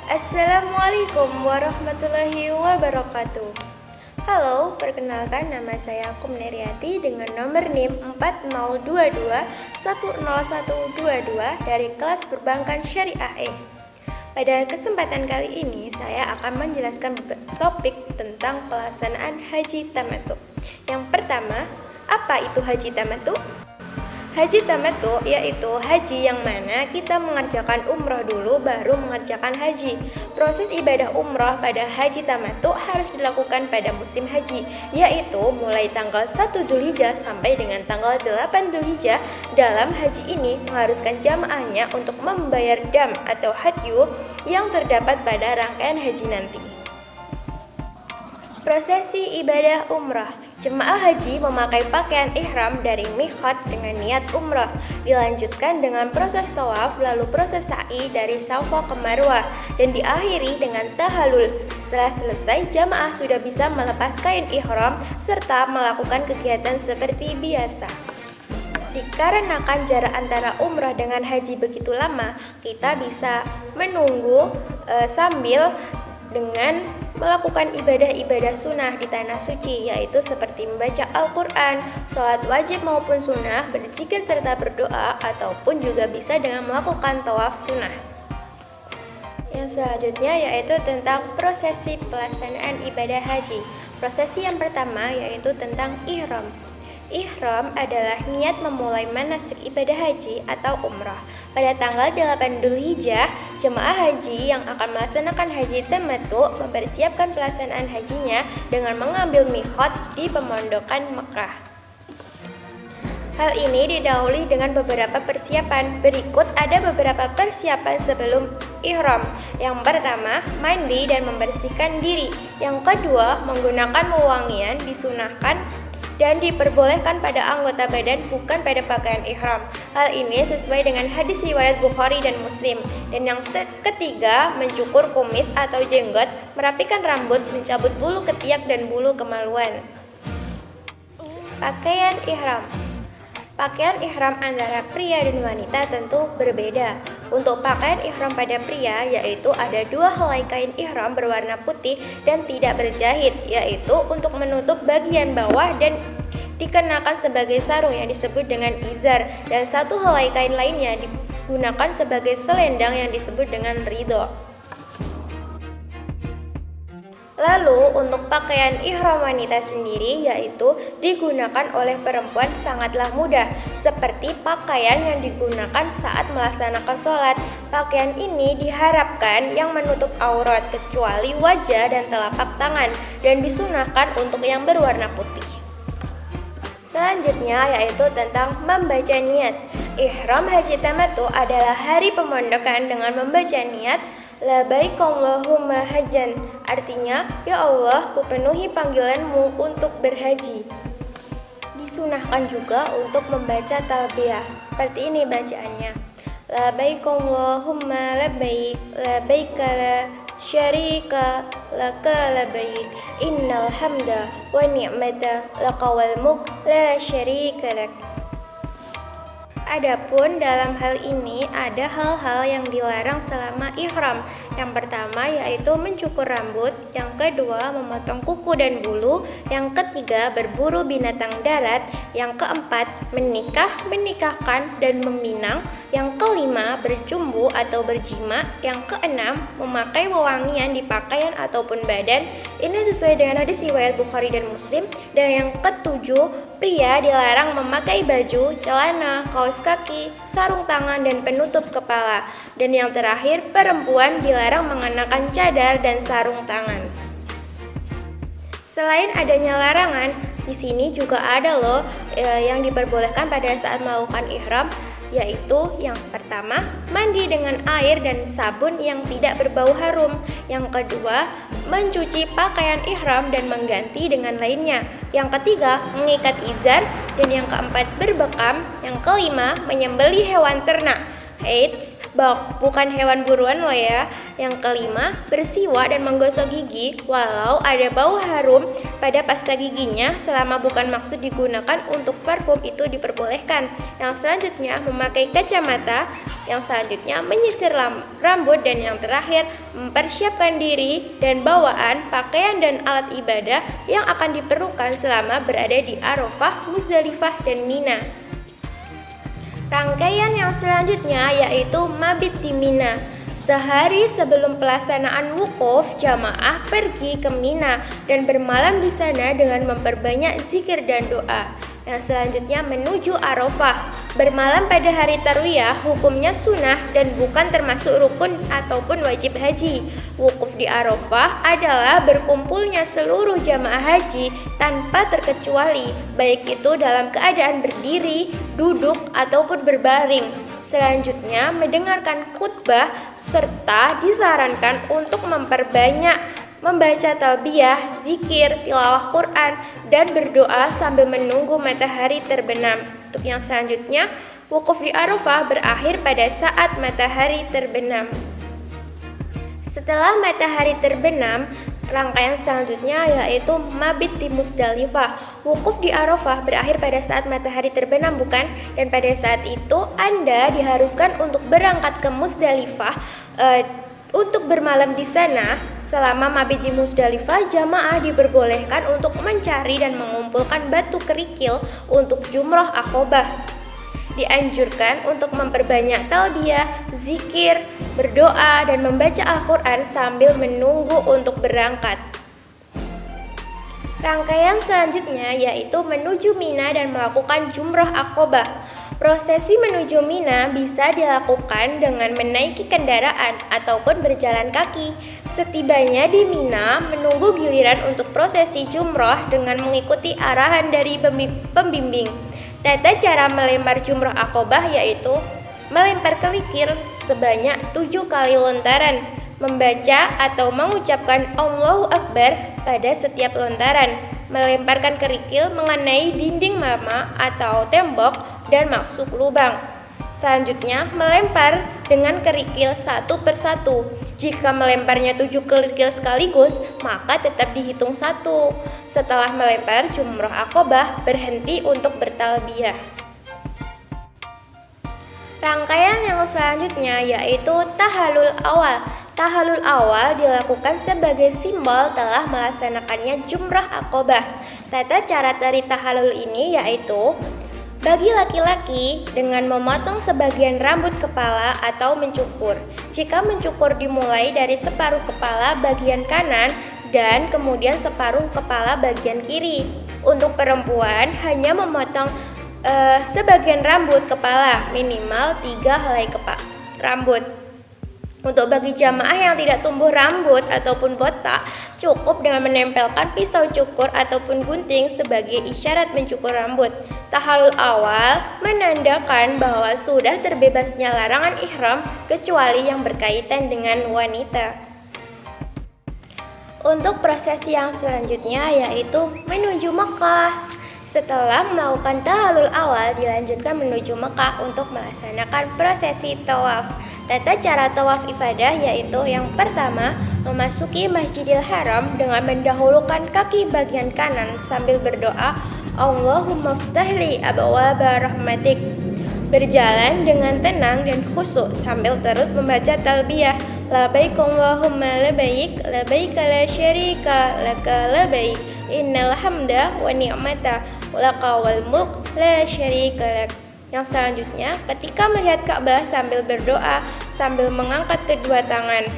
Assalamualaikum warahmatullahi wabarakatuh. Halo, perkenalkan nama saya Kumneriati dengan nomor NIM 4022100122 dari kelas Perbankan Syariah E. Pada kesempatan kali ini, saya akan menjelaskan topik tentang pelaksanaan haji tamattu. Yang pertama, apa itu haji tamattu? Haji tamattu yaitu haji yang mana kita mengerjakan umroh dulu baru mengerjakan haji. Proses ibadah umroh pada haji tamattu harus dilakukan pada musim haji, yaitu mulai tanggal 1 Dzulhijjah sampai dengan tanggal 8 Dzulhijjah. Dalam haji ini mengharuskan jamaahnya untuk membayar dam atau hadyu yang terdapat pada rangkaian haji nanti. Prosesi ibadah umrah. Jemaah haji memakai pakaian ihram dari miqat dengan niat umrah. Dilanjutkan dengan proses tawaf, lalu proses sa'i dari Safa ke Marwah, dan diakhiri dengan tahallul. Setelah selesai, jamaah sudah bisa melepas kain ihram serta melakukan kegiatan seperti biasa. Dikarenakan jarak antara umrah dengan haji begitu lama, kita bisa menunggu sambil dengan melakukan ibadah-ibadah sunnah di tanah suci, yaitu seperti membaca Al-Quran, sholat wajib maupun sunnah, berzikir serta berdoa, ataupun juga bisa dengan melakukan tawaf sunnah. Yang selanjutnya yaitu tentang prosesi pelaksanaan ibadah haji. Prosesi yang pertama yaitu tentang ihram. Ihram adalah niat memulai manasik ibadah haji atau umrah. Pada tanggal 8 Dzulhijjah, jemaah haji yang akan melaksanakan haji tamattu mempersiapkan pelaksanaan hajinya dengan mengambil miqat di pemondokan Mekah. Hal ini didahului dengan beberapa persiapan. Berikut ada beberapa persiapan sebelum ihram. Yang pertama, mandi dan membersihkan diri. Yang kedua, menggunakan wewangian disunahkan dan diperbolehkan pada anggota badan, bukan pada pakaian ihram. Hal ini sesuai dengan hadis riwayat Bukhari dan Muslim. Dan yang ketiga, mencukur kumis atau jenggot, merapikan rambut, mencabut bulu ketiak dan bulu kemaluan. Pakaian ihram. Pakaian ihram antara pria dan wanita tentu berbeda. Untuk pakaian ihram pada pria yaitu ada 2 helai kain ihram berwarna putih dan tidak berjahit, yaitu untuk menutup bagian bawah dan dikenakan sebagai sarung yang disebut dengan izar, dan 1 helai kain lainnya digunakan sebagai selendang yang disebut dengan ridho. Lalu untuk pakaian ihram wanita sendiri yaitu digunakan oleh perempuan sangatlah mudah, seperti pakaian yang digunakan saat melaksanakan sholat. Pakaian ini diharapkan yang menutup aurat kecuali wajah dan telapak tangan, dan disunahkan untuk yang berwarna putih. Selanjutnya yaitu tentang membaca niat. Ihram haji tamattu adalah hari pemondokan dengan membaca niat Labbaik Allahumma hajjan, artinya, ya Allah, kupenuhi panggilanmu untuk berhaji. Disunahkan juga untuk membaca talbiyah. Seperti ini bacaannya. Labbaik Allahumma labbaik, labbaik la syarika laka labbaik, innal hamda wa ni'mata laka wal mulk la syarika lak. Adapun dalam hal ini ada hal-hal yang dilarang selama ihram. Yang pertama yaitu mencukur rambut, yang kedua memotong kuku dan bulu, yang ketiga berburu binatang darat, yang keempat menikah, menikahkan dan meminang, yang kelima berjumbu atau berjima, yang keenam memakai wewangian di pakaian ataupun badan. Ini sesuai dengan hadis riwayat Bukhari dan Muslim. Dan yang ketujuh, pria dilarang memakai baju, celana, kaos kaki, sarung tangan, dan penutup kepala. Dan yang terakhir, perempuan dilarang mengenakan cadar dan sarung tangan. Selain adanya larangan, di sini juga ada loh yang diperbolehkan pada saat melakukan ihram, yaitu yang pertama, mandi dengan air dan sabun yang tidak berbau harum. Yang kedua, mencuci pakaian ihram dan mengganti dengan lainnya. Yang ketiga, mengikat izar. Dan yang keempat, berbekam. Yang kelima, menyembelih hewan ternak. Eits, bukan hewan buruan loh ya. Yang kelima, bersiwak dan menggosok gigi walau ada bau harum pada pasta giginya selama bukan maksud digunakan untuk parfum itu diperbolehkan. Yang selanjutnya, memakai kacamata. Yang selanjutnya, menyisir rambut. Dan yang terakhir, mempersiapkan diri dan bawaan, pakaian dan alat ibadah yang akan diperlukan selama berada di Arafah, Musdalifah, dan Mina. Rangkaian yang selanjutnya yaitu mabit di Mina. Sehari sebelum pelaksanaan wukuf, jamaah pergi ke Mina dan bermalam di sana dengan memperbanyak zikir dan doa. Yang selanjutnya menuju Arafah. Bermalam pada hari tarwiyah hukumnya sunnah dan bukan termasuk rukun ataupun wajib haji. Wukuf di Arafah adalah berkumpulnya seluruh jamaah haji tanpa terkecuali, baik itu dalam keadaan berdiri, duduk, ataupun berbaring. Selanjutnya mendengarkan khutbah serta disarankan untuk membaca talbiyah, zikir, tilawah Quran, dan berdoa sambil menunggu matahari terbenam. Untuk yang selanjutnya, wukuf di Arafah berakhir pada saat matahari terbenam. Setelah matahari terbenam, rangkaian selanjutnya yaitu mabit di Musdalifah. Wukuf di Arafah berakhir pada saat matahari terbenam, bukan? Dan pada saat itu Anda diharuskan untuk berangkat ke Musdalifah untuk bermalam di sana. Selama mabit di Musdalifah, jamaah diperbolehkan untuk mencari dan mengumpulkan batu kerikil untuk jumroh Aqobah. Dianjurkan untuk memperbanyak talbiyah, zikir, berdoa, dan membaca Al-Quran sambil menunggu untuk berangkat. Rangkaian selanjutnya yaitu menuju Mina dan melakukan jumroh Aqobah. Prosesi menuju Mina bisa dilakukan dengan menaiki kendaraan ataupun berjalan kaki. Setibanya di Mina, menunggu giliran untuk prosesi jumroh dengan mengikuti arahan dari pembimbing. Tata cara melempar jumroh Aqobah yaitu melempar kerikil sebanyak 7 kali lontaran, membaca atau mengucapkan Allahu Akbar pada setiap lontaran, melemparkan kerikil mengenai dinding mama atau tembok dan masuk lubang. Selanjutnya, melempar dengan kerikil satu persatu. Jika melemparnya 7 kerikil sekaligus, maka tetap dihitung 1. Setelah melempar jumroh Aqobah, berhenti untuk bertalbiyah. Rangkaian yang selanjutnya yaitu tahallul awal. Tahallul awal dilakukan sebagai simbol telah melaksanakannya jumroh Aqobah. Tata cara dari tahallul ini yaitu bagi laki-laki dengan memotong sebagian rambut kepala atau mencukur. Jika mencukur dimulai dari separuh kepala bagian kanan dan kemudian separuh kepala bagian kiri. Untuk perempuan hanya memotong sebagian rambut kepala, minimal 3 helai rambut. Untuk bagi jamaah yang tidak tumbuh rambut ataupun botak, cukup dengan menempelkan pisau cukur ataupun gunting sebagai isyarat mencukur rambut. Tahallul awal menandakan bahwa sudah terbebasnya larangan ihram kecuali yang berkaitan dengan wanita. Untuk prosesi yang selanjutnya yaitu menuju Mekah. Setelah melakukan tahallul awal, dilanjutkan menuju Mekah untuk melaksanakan prosesi tawaf. Tata cara tawaf ibadah yaitu yang pertama, memasuki Masjidil Haram dengan mendahulukan kaki bagian kanan sambil berdoa, Allahumma ftahli abwaaba rahmatik. Berjalan dengan tenang dan khusyuk sambil terus membaca talbiyah, Labaik Allahumma labaik, labaik la syarika laka labaik, innal hamda wa ni'mata laka wal mulk la syarika lak. Yang selanjutnya, ketika melihat Ka'bah sambil berdoa, sambil mengangkat kedua tangan.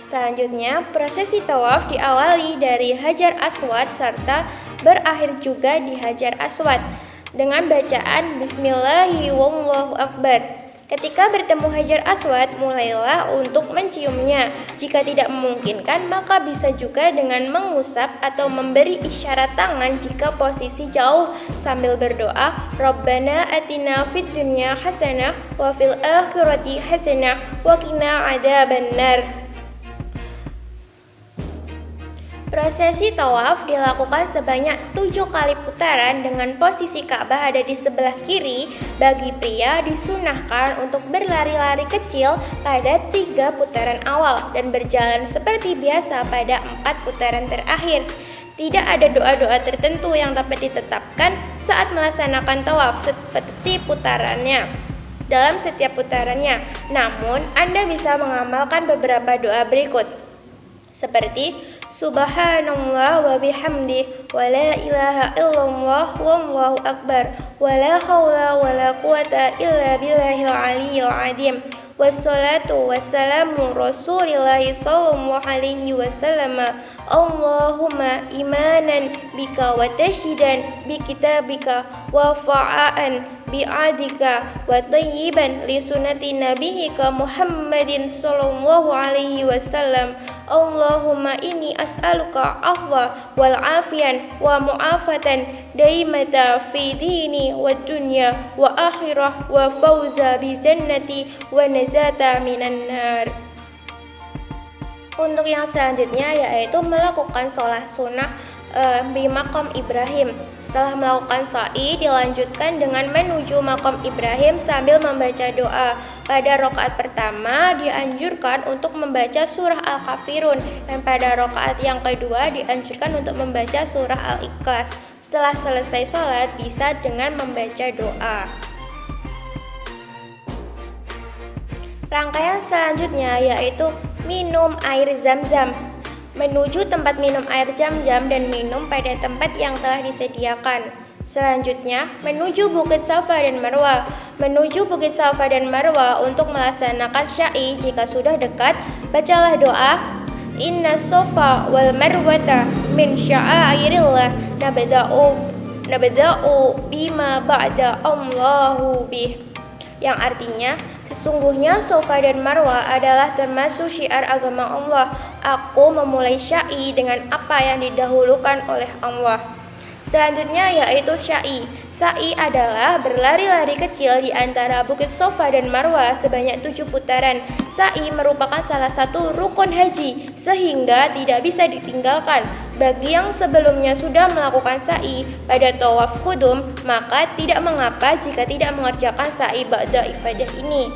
Selanjutnya, prosesi tawaf diawali dari Hajar Aswad serta berakhir juga di Hajar Aswad dengan bacaan Bismillahi wallahu akbar. Ketika bertemu Hajar Aswad, mulailah untuk menciumnya. Jika tidak memungkinkan, maka bisa juga dengan mengusap atau memberi isyarat tangan jika posisi jauh sambil berdoa, Rabbana atina fid dunya hasanah wa fil akhirati hasanah wa qina adzabannar. Prosesi tawaf dilakukan sebanyak 7 kali putaran dengan posisi Ka'bah ada di sebelah kiri. Bagi pria disunahkan untuk berlari-lari kecil pada 3 putaran awal dan berjalan seperti biasa pada 4 putaran terakhir. Tidak ada doa-doa tertentu yang dapat ditetapkan saat melaksanakan tawaf seperti putarannya dalam setiap putarannya. Namun, Anda bisa mengamalkan beberapa doa berikut, seperti Subhanallah wa bihamdi wa la ilaha illallah wallahu akbar wa la hawla wa la quwata illa billahil aliyyil azim wassalatu wassalamu rasulillahi sallallahu alaihi wasallam Allahumma imanan bika wa tashidan bi kitabika wa fa'aan bi'adika wa tayyiban li sunnati nabiyyika Muhammadin sallallahu alaihi wasallam Allahumma inni as'aluka afwa wal afian wa mu'afatan daimata fi dini wa dunya wa akhirah wa fawza bi jannati wa nazata minan nar. Untuk yang selanjutnya yaitu melakukan sholat sunnah di makam Ibrahim. Setelah melakukan sa'i, dilanjutkan dengan menuju makam Ibrahim sambil membaca doa. Pada rakaat pertama dianjurkan untuk membaca surah Al-Kafirun, dan pada rakaat yang kedua dianjurkan untuk membaca surah Al-Ikhlas. Setelah selesai sholat bisa dengan membaca doa. Rangkaian selanjutnya yaitu minum air zam-zam. Menuju tempat minum air zam-zam dan minum pada tempat yang telah disediakan. Selanjutnya, menuju Bukit Safa dan Marwah. Menuju Bukit Safa dan Marwah untuk melaksanakan sya'i. Jika sudah dekat, bacalah doa Inna Safa wal Marwata min sya'airillah nabda'u bima ba'da Allahu bih, yang artinya sesungguhnya Safa dan Marwah adalah termasuk syiar agama Allah. Aku memulai sya'i dengan apa yang didahulukan oleh Allah. Selanjutnya yaitu sya'i. Sa'i adalah berlari-lari kecil di antara Bukit Safa dan Marwah sebanyak 7 putaran. Sa'i merupakan salah satu rukun haji sehingga tidak bisa ditinggalkan. Bagi yang sebelumnya sudah melakukan sa'i pada tawaf qudum, maka tidak mengapa jika tidak mengerjakan sa'i ba'da ibadah ini.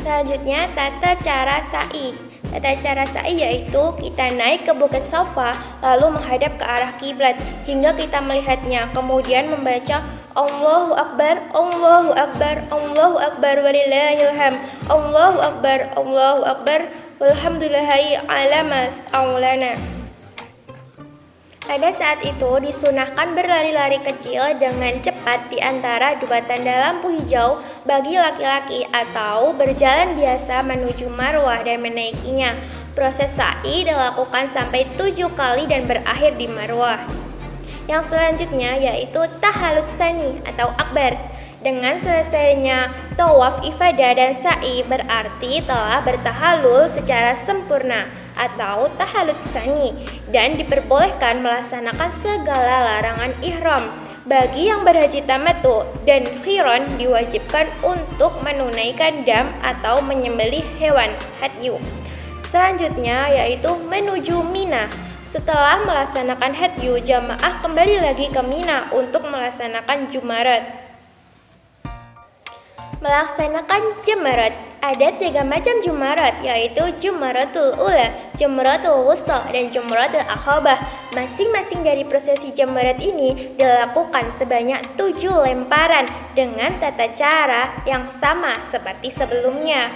Selanjutnya tata cara sa'i. Tata cara sa'i yaitu kita naik ke Bukit Safa lalu menghadap ke arah kiblat hingga kita melihatnya, kemudian membaca Allahu Akbar, Allahu Akbar, Allahu Akbar walillahil hamd, Allahu Akbar, Allahu Akbar, walhamdulillahi ala mas aulana. Pada saat itu disunahkan berlari-lari kecil dengan cepat di antara 2 tanda lampu hijau bagi laki-laki atau berjalan biasa menuju Marwah dan menaikinya. Proses sa'i dilakukan sampai 7 kali dan berakhir di Marwah. Yang selanjutnya yaitu tahallul tsani atau akbar. Dengan selesainya tawaf ifadah dan sa'i berarti telah bertahallul secara sempurna atau tahallul tsani dan diperbolehkan melaksanakan segala larangan ihram. Bagi yang berhaji tamattu dan qiran diwajibkan untuk menunaikan dam atau menyembelih hewan hadyu. Selanjutnya yaitu menuju Mina. Setelah melaksanakan hadyu, jamaah kembali lagi ke Mina untuk melaksanakan jumarat. Melaksanakan jamarat. Ada 3 macam jamarat, yaitu jumaratul ula, jumaratul wusta, dan jumaratul aqabah. Masing-masing dari prosesi jamarat ini dilakukan sebanyak 7 lemparan dengan tata cara yang sama seperti sebelumnya.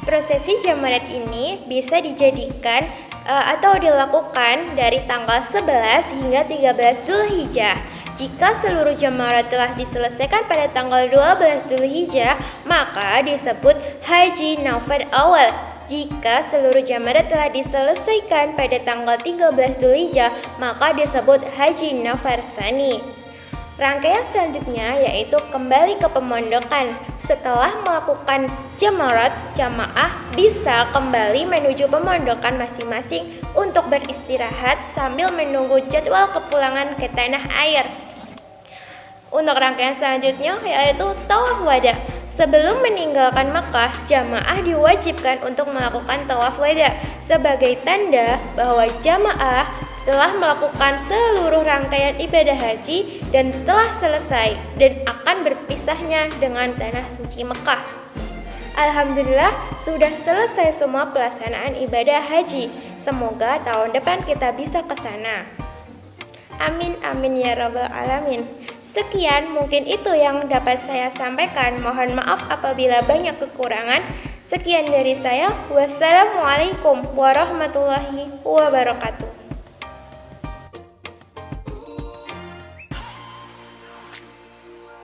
Prosesi jamarat ini bisa dijadikan atau dilakukan dari tanggal 11 hingga 13 Dzulhijjah. Jika seluruh jamarat telah diselesaikan pada tanggal 12 Dzulhijjah, maka disebut haji nafar awal. Jika seluruh jamarat telah diselesaikan pada tanggal 13 Dzulhijjah, maka disebut haji nafar tsani. Rangkaian selanjutnya yaitu kembali ke pemondokan. Setelah melakukan jamarat, jamaah bisa kembali menuju pemondokan masing-masing untuk beristirahat sambil menunggu jadwal kepulangan ke tanah air. Untuk rangkaian selanjutnya yaitu tawaf wada. Sebelum meninggalkan Makkah, jamaah diwajibkan untuk melakukan tawaf wada sebagai tanda bahwa jamaah telah melakukan seluruh rangkaian ibadah haji dan telah selesai dan akan berpisahnya dengan tanah suci Mekah. Alhamdulillah sudah selesai semua pelaksanaan ibadah haji. Semoga tahun depan kita bisa ke sana. Amin amin ya rabbal alamin. Sekian mungkin itu yang dapat saya sampaikan. Mohon maaf apabila banyak kekurangan. Sekian dari saya. Wassalamualaikum warahmatullahi wabarakatuh.